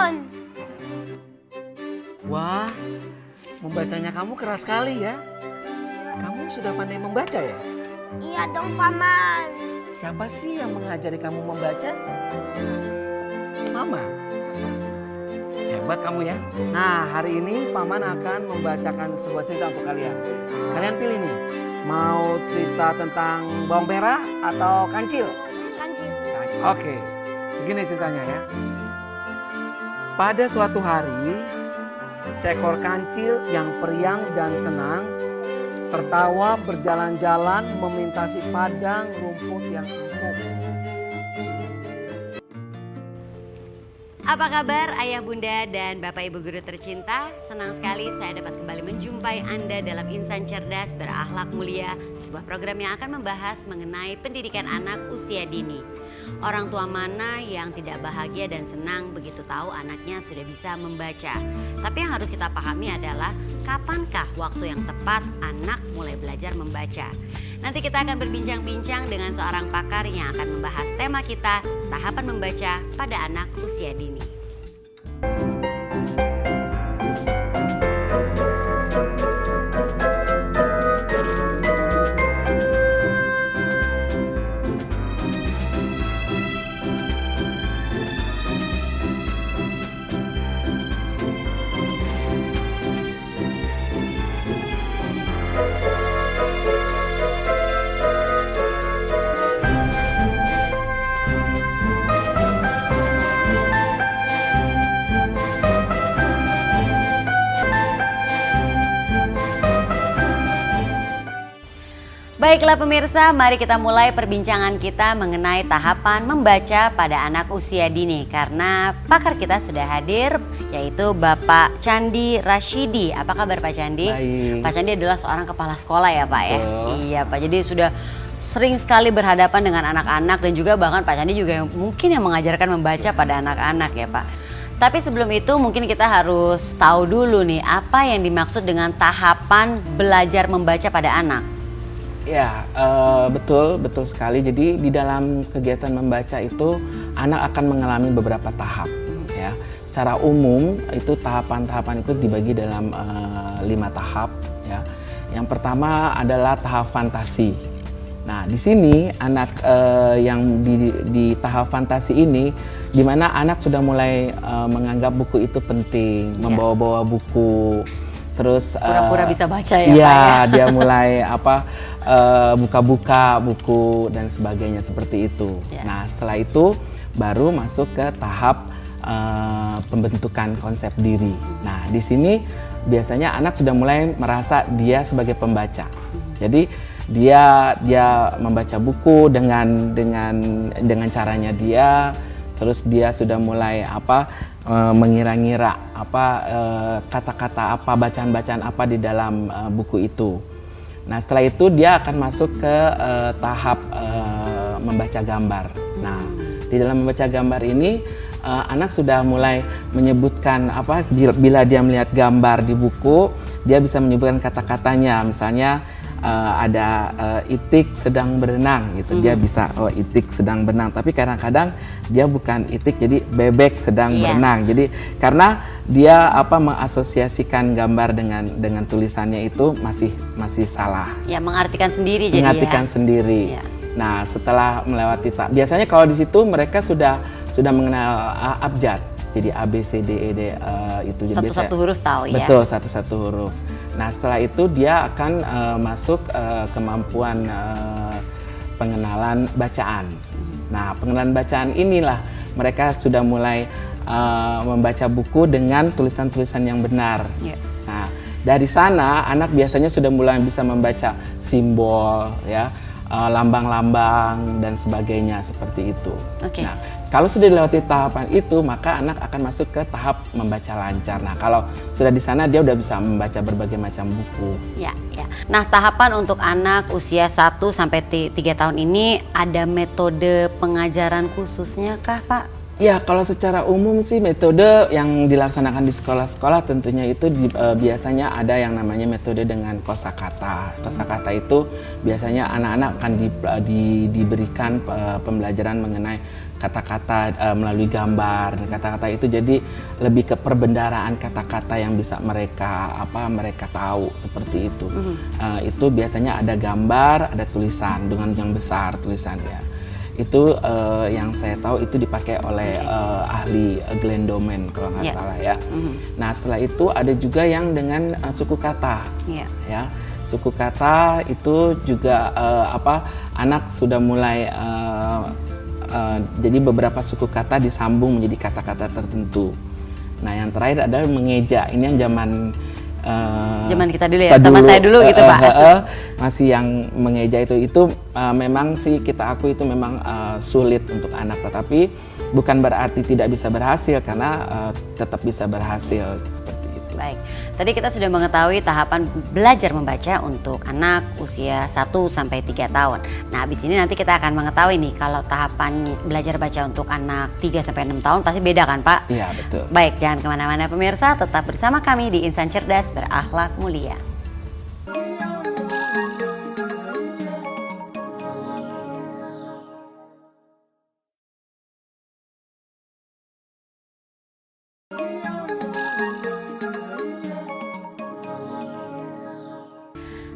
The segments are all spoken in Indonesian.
John. Wah, membacanya kamu keras sekali ya. Kamu sudah pandai membaca ya? Iya dong, Paman. Siapa sih yang mengajari kamu membaca? Mama. Hebat kamu ya. Nah, hari ini Paman akan membacakan sebuah cerita untuk kalian. Kalian pilih nih, mau cerita tentang bawang merah atau kancil? Kancil. Oke, begini ceritanya ya. Pada suatu hari, seekor kancil yang periang dan senang tertawa berjalan-jalan memintasi padang rumput yang empuk. Apa kabar ayah bunda dan bapak ibu guru tercinta? Senang sekali saya dapat kembali menjumpai Anda dalam Insan Cerdas Berakhlak Mulia, sebuah program yang akan membahas mengenai pendidikan anak usia dini. Orang tua mana yang tidak bahagia dan senang begitu tahu anaknya sudah bisa membaca. Tapi yang harus kita pahami adalah kapankah waktu yang tepat anak mulai belajar membaca. Nanti kita akan berbincang-bincang dengan seorang pakar yang akan membahas tema kita, tahapan membaca pada anak usia dini. Baiklah pemirsa, mari kita mulai perbincangan kita mengenai tahapan membaca pada anak usia dini. Karena pakar kita sudah hadir, yaitu Bapak Candi Rashidi. Apa kabar Pak Candi? Baik. Pak Candi adalah seorang kepala sekolah ya Pak ya? Betul. Iya Pak, jadi sudah sering sekali berhadapan dengan anak-anak dan juga bahkan Pak Candi juga mungkin yang mengajarkan membaca pada anak-anak ya Pak. Tapi sebelum itu mungkin kita harus tahu dulu nih apa yang dimaksud dengan tahapan belajar membaca pada anak. Ya, betul sekali. Jadi di dalam kegiatan membaca itu anak akan mengalami beberapa tahap. Ya, secara umum itu tahapan-tahapan itu dibagi dalam 5 tahap. Ya, yang pertama adalah tahap fantasi. Nah, di sini anak yang di tahap fantasi ini, di mana anak sudah mulai menganggap buku itu penting, membawa-bawa buku. Terus Pura-pura bisa baca ya Pak iya, ya? dia mulai buka-buka buku dan sebagainya seperti itu. Ya. Nah, setelah itu baru masuk ke tahap pembentukan konsep diri. Nah, di sini biasanya anak sudah mulai merasa dia sebagai pembaca. Jadi dia membaca buku dengan caranya dia. Terus dia sudah mulai mengira-ngira kata-kata apa, bacaan-bacaan apa di dalam buku itu. Nah, setelah itu dia akan masuk ke tahap membaca gambar. Nah, di dalam membaca gambar ini anak sudah mulai menyebutkan bila dia melihat gambar di buku, dia bisa menyebutkan kata-katanya. Misalnya ada itik sedang berenang gitu, dia bisa itik sedang berenang, tapi kadang-kadang dia bukan itik, jadi bebek sedang berenang. Jadi karena dia mengasosiasikan gambar dengan tulisannya itu masih salah. Ya, mengartikan sendiri jadi mengartikan sendiri. Ya. Nah, setelah melewati biasanya kalau di situ mereka sudah mengenal abjad. Jadi A, B, C, D, E, D itu Satu-satu huruf tahu ya? Betul, satu-satu huruf. Nah, setelah itu dia akan masuk kemampuan pengenalan bacaan. Nah, pengenalan bacaan inilah mereka sudah mulai membaca buku dengan tulisan-tulisan yang benar. Ya. Nah, dari sana anak biasanya sudah mulai bisa membaca simbol, ya, lambang-lambang dan sebagainya seperti itu. Oke. Nah, kalau sudah dilewati tahapan itu, maka anak akan masuk ke tahap membaca lancar. Nah, kalau sudah di sana dia udah bisa membaca berbagai macam buku. Ya, ya. Nah, tahapan untuk anak usia 1 sampai 3 tahun ini ada metode pengajaran khususnya kah, Pak? Ya, kalau secara umum sih metode yang dilaksanakan di sekolah-sekolah tentunya itu biasanya ada yang namanya metode dengan kosakata. Kosakata itu biasanya anak-anak akan diberikan pembelajaran mengenai kata-kata melalui gambar. Dan kata-kata itu jadi lebih ke perbendaharaan kata-kata yang bisa mereka tahu seperti itu. Itu biasanya ada gambar, ada tulisan dengan yang besar tulisannya. Itu yang saya tahu itu dipakai oleh ahli Glenn Doman kalau nggak salah ya. Nah setelah itu ada juga yang dengan suku kata. Ya. Suku kata itu juga anak sudah mulai jadi beberapa suku kata disambung menjadi kata-kata tertentu. Nah yang terakhir adalah mengeja. Ini yang zaman kita dulu ya, teman saya dulu gitu Pak. Masih yang mengeja itu memang sih kita akui itu memang sulit untuk anak, tetapi bukan berarti tidak bisa berhasil karena tetap bisa berhasil seperti itu. Baik, tadi kita sudah mengetahui tahapan belajar membaca untuk anak usia 1 sampai 3 tahun. Nah, habis ini nanti kita akan mengetahui nih kalau tahapan belajar baca untuk anak 3 sampai 6 tahun pasti beda kan, Pak? Iya, betul. Baik, jangan kemana-mana pemirsa, tetap bersama kami di Insan Cerdas Berakhlak Mulia.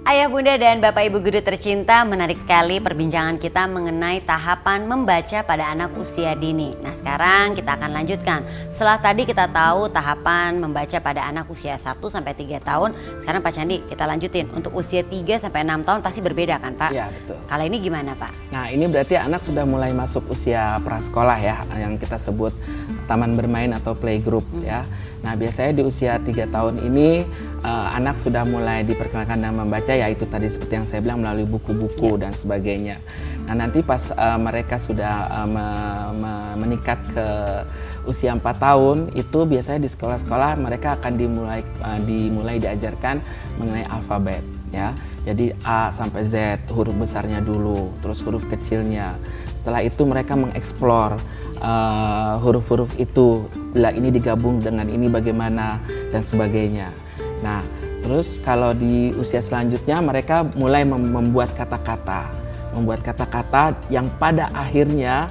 Ayah, bunda, dan bapak ibu guru tercinta, menarik sekali perbincangan kita mengenai tahapan membaca pada anak usia dini. Nah sekarang kita akan lanjutkan. Setelah tadi kita tahu tahapan membaca pada anak usia 1 sampai 3 tahun. Sekarang Pak Candi kita lanjutin. Untuk usia 3 sampai 6 tahun pasti berbeda kan Pak? Iya betul. Kalau ini gimana Pak? Nah ini berarti anak sudah mulai masuk usia prasekolah ya, yang kita sebut taman bermain atau playgroup ya. Nah biasanya di usia 3 tahun ini anak sudah mulai diperkenalkan dan membaca, yaitu tadi seperti yang saya bilang melalui buku-buku dan sebagainya. Nah nanti pas mereka sudah meningkat ke usia 4 tahun, itu biasanya di sekolah-sekolah mereka akan dimulai diajarkan mengenai alfabet ya. Jadi A sampai Z, huruf besarnya dulu, terus huruf kecilnya. Setelah itu mereka mengeksplor huruf-huruf itu, bila ini digabung dengan ini bagaimana dan sebagainya. Nah, terus kalau di usia selanjutnya mereka mulai membuat kata-kata yang pada akhirnya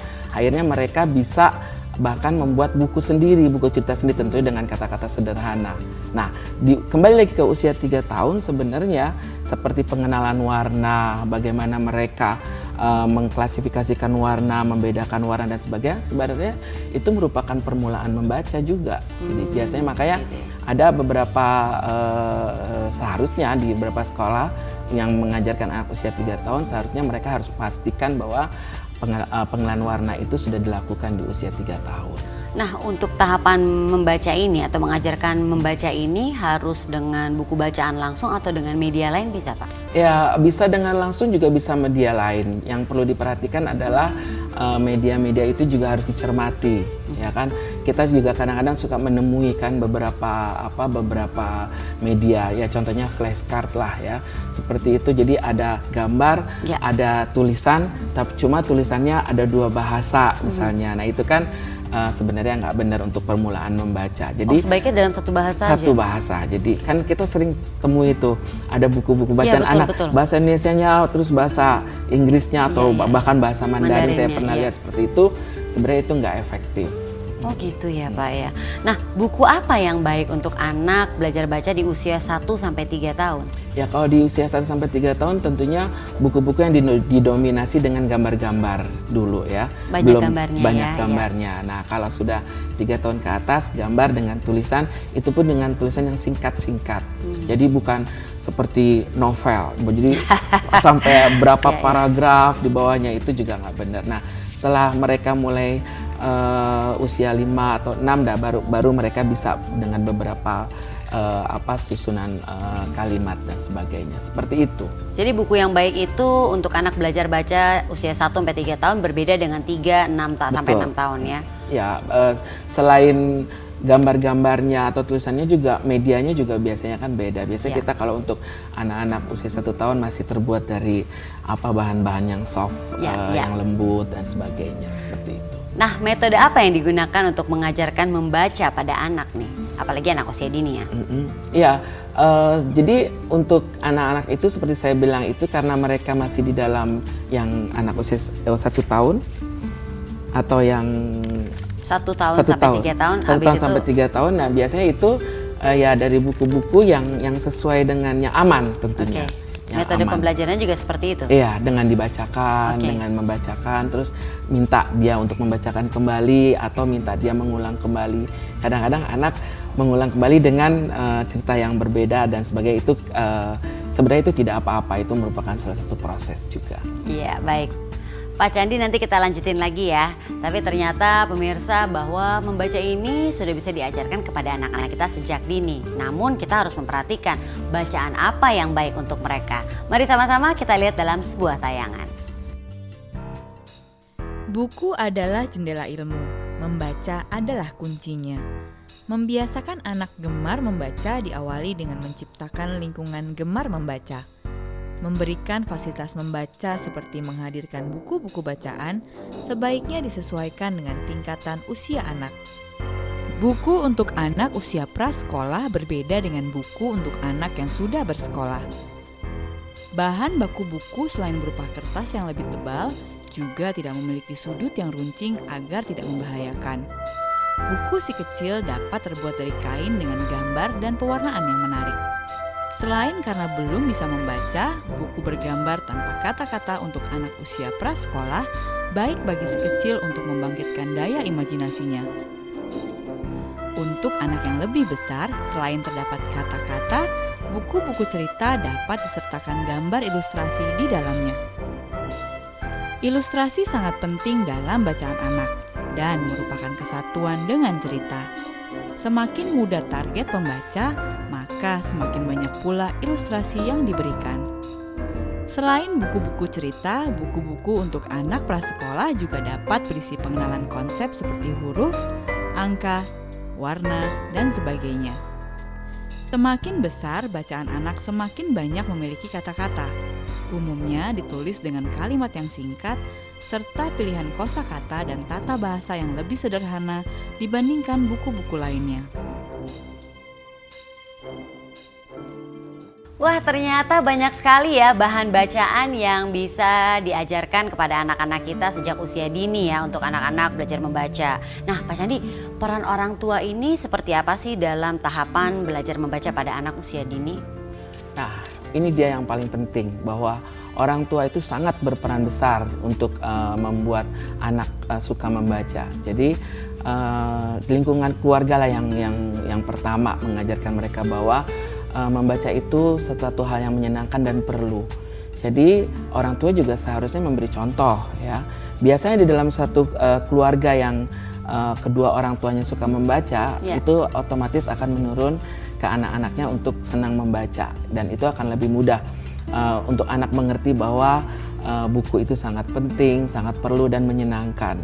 mereka bisa bahkan membuat buku sendiri, buku cerita sendiri tentunya dengan kata-kata sederhana. Nah, kembali lagi ke usia 3 tahun sebenarnya seperti pengenalan warna, bagaimana mereka mengklasifikasikan warna, membedakan warna dan sebagainya, sebenarnya itu merupakan permulaan membaca juga. Jadi biasanya makanya ada beberapa seharusnya di beberapa sekolah yang mengajarkan anak usia 3 tahun seharusnya mereka harus pastikan bahwa pengenalan warna itu sudah dilakukan di usia 3 tahun. Nah untuk tahapan membaca ini atau mengajarkan membaca ini harus dengan buku bacaan langsung atau dengan media lain bisa Pak? Ya bisa dengan langsung juga bisa media lain. Yang perlu diperhatikan adalah media-media itu juga harus dicermati, ya kan? Kita juga kadang-kadang suka menemui kan beberapa media, ya contohnya flashcard lah ya, seperti itu. Jadi ada gambar, ada tulisan, tapi cuma tulisannya ada 2 bahasa misalnya. Nah itu kan sebenarnya nggak benar untuk permulaan membaca. Jadi sebaiknya dalam satu bahasa. Jadi kan kita sering temui itu ada buku-buku bacaan anak bahasa Indonesianya, terus bahasa Inggrisnya atau bahkan bahasa Mandarin. Saya pernah lihat seperti itu. Sebenarnya itu nggak efektif. Oh gitu ya Pak ya. Nah buku apa yang baik untuk anak belajar baca di usia 1 sampai 3 tahun? Ya kalau di usia 1 sampai 3 tahun tentunya buku-buku yang didominasi dengan gambar-gambar dulu ya. Banyak gambarnya. Nah kalau sudah 3 tahun ke atas, gambar dengan tulisan, itu pun dengan tulisan yang singkat-singkat. Jadi bukan seperti novel, jadi sampai berapa paragraf di bawahnya, itu juga nggak benar. Nah setelah mereka mulai usia 5 atau 6 baru mereka bisa dengan beberapa susunan kalimat dan sebagainya, seperti itu. Jadi buku yang baik itu untuk anak belajar baca usia 1 sampai 3 tahun berbeda dengan 3, 6 sampai 6 tahun ya. Ya, selain gambar-gambarnya atau tulisannya juga medianya juga biasanya kan beda. Biasanya kita kalau untuk anak-anak usia 1 tahun masih terbuat dari bahan-bahan yang soft, yang lembut dan sebagainya, seperti itu. Nah, metode apa yang digunakan untuk mengajarkan membaca pada anak nih? Apalagi anak usia dini ya? Iya, jadi untuk anak-anak itu seperti saya bilang itu karena mereka masih di dalam yang anak usia 1 tahun, atau yang 1 tahun sampai 3 tahun. 1 tahun sampai 3 tahun. Nah, biasanya itu ya dari buku-buku yang sesuai dengan yang aman tentunya. Yang Metode aman. pembelajarannya juga seperti itu? Iya, dengan dibacakan, dengan membacakan, terus minta dia untuk membacakan kembali atau minta dia mengulang kembali. Kadang-kadang anak mengulang kembali dengan cerita yang berbeda dan sebagainya. Itu sebenarnya itu tidak apa-apa, itu merupakan salah satu proses juga. Iya, baik. Pak Candi, nanti kita lanjutin lagi ya. Tapi ternyata pemirsa bahwa membaca ini sudah bisa diajarkan kepada anak-anak kita sejak dini. Namun kita harus memperhatikan bacaan apa yang baik untuk mereka. Mari sama-sama kita lihat dalam sebuah tayangan. Buku adalah jendela ilmu. Membaca adalah kuncinya. Membiasakan anak gemar membaca diawali dengan menciptakan lingkungan gemar membaca. Memberikan fasilitas membaca seperti menghadirkan buku-buku bacaan sebaiknya disesuaikan dengan tingkatan usia anak. Buku untuk anak usia prasekolah berbeda dengan buku untuk anak yang sudah bersekolah. Bahan baku buku selain berupa kertas yang lebih tebal, juga tidak memiliki sudut yang runcing agar tidak membahayakan. Buku si kecil dapat terbuat dari kain dengan gambar dan pewarnaan yang menarik. Selain karena belum bisa membaca, buku bergambar tanpa kata-kata untuk anak usia prasekolah baik bagi si kecil untuk membangkitkan daya imajinasinya. Untuk anak yang lebih besar, selain terdapat kata-kata, buku-buku cerita dapat disertakan gambar ilustrasi di dalamnya. Ilustrasi sangat penting dalam bacaan anak dan merupakan kesatuan dengan cerita. Semakin mudah target pembaca, maka semakin banyak pula ilustrasi yang diberikan. Selain buku-buku cerita, buku-buku untuk anak prasekolah juga dapat berisi pengenalan konsep seperti huruf, angka, warna, dan sebagainya. Semakin besar bacaan anak, semakin banyak memiliki kata-kata. Umumnya ditulis dengan kalimat yang singkat, serta pilihan kosakata dan tata bahasa yang lebih sederhana dibandingkan buku-buku lainnya. Wah, ternyata banyak sekali ya bahan bacaan yang bisa diajarkan kepada anak-anak kita sejak usia dini ya untuk anak-anak belajar membaca. Nah, Pak Candi, peran orang tua ini seperti apa sih dalam tahapan belajar membaca pada anak usia dini? Nah, ini dia yang paling penting, bahwa orang tua itu sangat berperan besar untuk membuat anak suka membaca. Jadi lingkungan keluarga lah yang pertama mengajarkan mereka bahwa membaca itu sesuatu hal yang menyenangkan dan perlu. Jadi orang tua juga seharusnya memberi contoh ya. Biasanya di dalam satu keluarga yang kedua orang tuanya suka membaca, itu otomatis akan menurun ke anak-anaknya untuk senang membaca, dan itu akan lebih mudah untuk anak mengerti bahwa buku itu sangat penting, sangat perlu dan menyenangkan.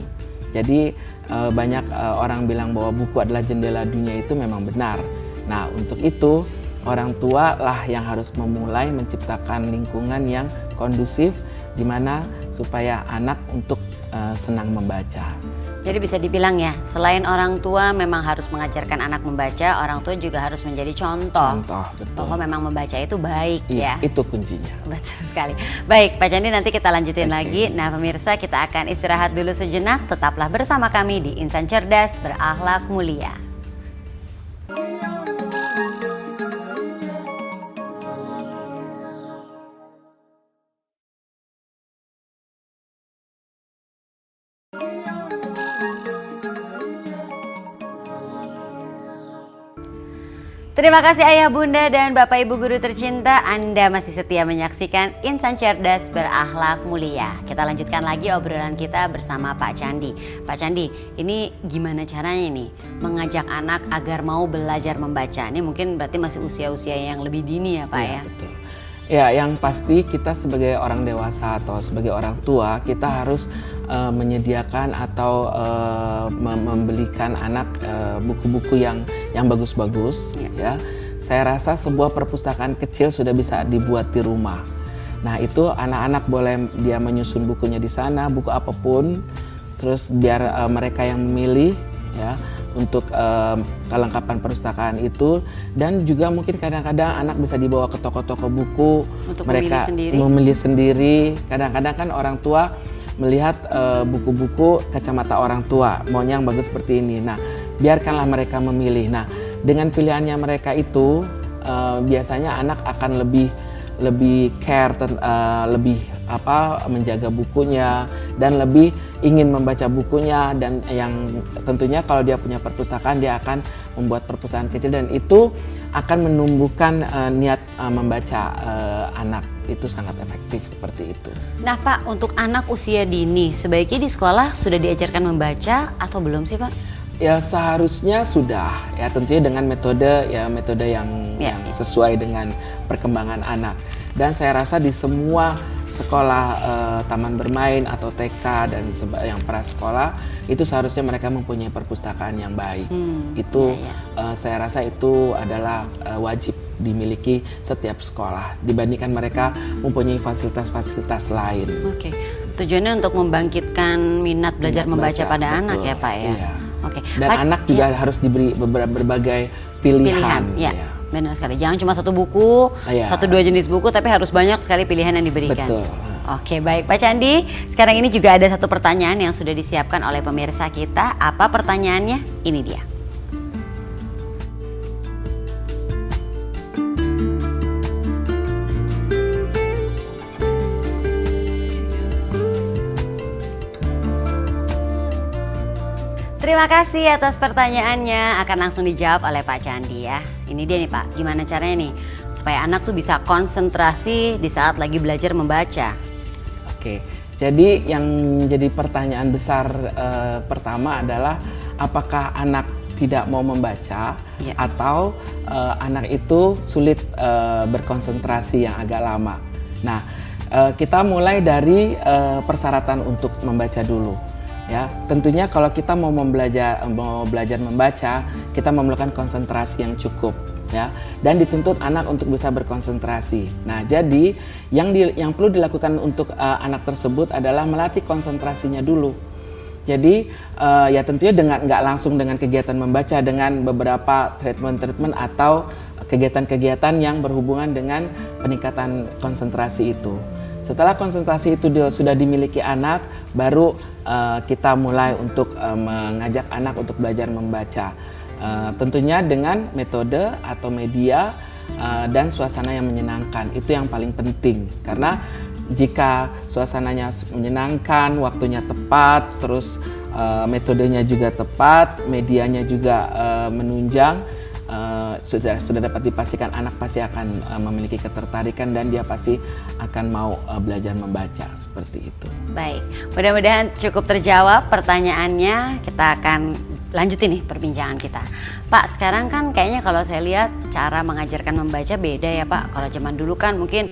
Jadi banyak orang bilang bahwa buku adalah jendela dunia, itu memang benar. Nah, untuk itu orang tua lah yang harus memulai menciptakan lingkungan yang kondusif di mana supaya anak untuk senang membaca. Jadi bisa dibilang ya, selain orang tua memang harus mengajarkan anak membaca, orang tua juga harus menjadi contoh. Betul. Bahwa memang membaca itu baik ya. Itu kuncinya. Betul sekali. Baik, Pak Candi, nanti kita lanjutin lagi. Nah, pemirsa, kita akan istirahat dulu sejenak. Tetaplah bersama kami di Insan Cerdas Berakhlak Mulia. Terima kasih Ayah Bunda dan Bapak Ibu Guru tercinta, Anda masih setia menyaksikan Insan Cerdas Berakhlak Mulia. Kita lanjutkan lagi obrolan kita bersama Pak Candi. Pak Candi, ini gimana caranya nih mengajak anak agar mau belajar membaca? Ini mungkin berarti masih usia-usia yang lebih dini ya Pak ya? Betul. Ya, yang pasti kita sebagai orang dewasa atau sebagai orang tua, kita harus menyediakan atau membelikan anak buku-buku yang bagus-bagus. Ya, saya rasa sebuah perpustakaan kecil sudah bisa dibuat di rumah. Nah, itu anak-anak boleh dia menyusun bukunya di sana, buku apapun, terus biar mereka yang memilih ya untuk kelengkapan perpustakaan itu. Dan juga mungkin kadang-kadang anak bisa dibawa ke toko-toko buku untuk mereka memilih sendiri. Kadang-kadang kan orang tua melihat buku-buku kacamata orang tua, maunya yang bagus seperti ini. Nah, biarkanlah mereka memilih. Nah, dengan pilihannya mereka itu biasanya anak akan lebih care, lebih menjaga bukunya dan lebih ingin membaca bukunya, dan yang tentunya kalau dia punya perpustakaan dia akan membuat perpustakaan kecil dan itu akan menumbuhkan niat membaca anak. Itu sangat efektif seperti itu. Nah Pak, untuk anak usia dini sebaiknya di sekolah sudah diajarkan membaca atau belum sih Pak? Ya seharusnya sudah, ya tentunya dengan metode yang sesuai dengan perkembangan anak. Dan saya rasa di semua sekolah taman bermain atau TK dan yang prasekolah itu seharusnya mereka mempunyai perpustakaan yang baik. Saya rasa itu adalah wajib dimiliki setiap sekolah dibandingkan mereka mempunyai fasilitas-fasilitas lain. Oke. Tujuannya untuk membangkitkan minat belajar membaca pada betul, anak ya Pak ya. Iya. Oke. Dan anak juga harus diberi berbagai pilihan. Ya. Benar sekali. Jangan cuma satu buku, satu dua jenis buku, tapi harus banyak sekali pilihan yang diberikan. Betul. Oke, baik Pak Candi. Sekarang ini juga ada satu pertanyaan yang sudah disiapkan oleh pemirsa kita. Apa pertanyaannya? Ini dia. Terima kasih atas pertanyaannya, akan langsung dijawab oleh Pak Candi ya. Ini dia nih Pak, gimana caranya nih supaya anak tuh bisa konsentrasi di saat lagi belajar membaca? Oke, jadi yang jadi pertanyaan besar pertama adalah apakah anak tidak mau membaca atau anak itu sulit berkonsentrasi yang agak lama. Nah, kita mulai dari persyaratan untuk membaca dulu. Ya, tentunya kalau kita mau belajar membaca, kita memerlukan konsentrasi yang cukup, ya, dan dituntut anak untuk bisa berkonsentrasi. Nah, jadi yang perlu dilakukan untuk anak tersebut adalah melatih konsentrasinya dulu. Jadi ya tentunya nggak langsung dengan kegiatan membaca, dengan beberapa treatment atau kegiatan-kegiatan yang berhubungan dengan peningkatan konsentrasi itu. Setelah konsentrasi itu sudah dimiliki anak, baru kita mulai untuk mengajak anak untuk belajar membaca. Tentunya dengan metode atau media dan suasana yang menyenangkan. Itu yang paling penting. Karena jika suasananya menyenangkan, waktunya tepat, terus metodenya juga tepat, medianya juga menunjang, sudah dapat dipastikan anak pasti akan memiliki ketertarikan dan dia pasti akan mau belajar membaca seperti itu. Baik, mudah-mudahan cukup terjawab pertanyaannya. Kita akan lanjutin nih perbincangan kita. Pak, sekarang kan kayaknya kalau saya lihat cara mengajarkan membaca beda ya Pak. Kalau zaman dulu kan mungkin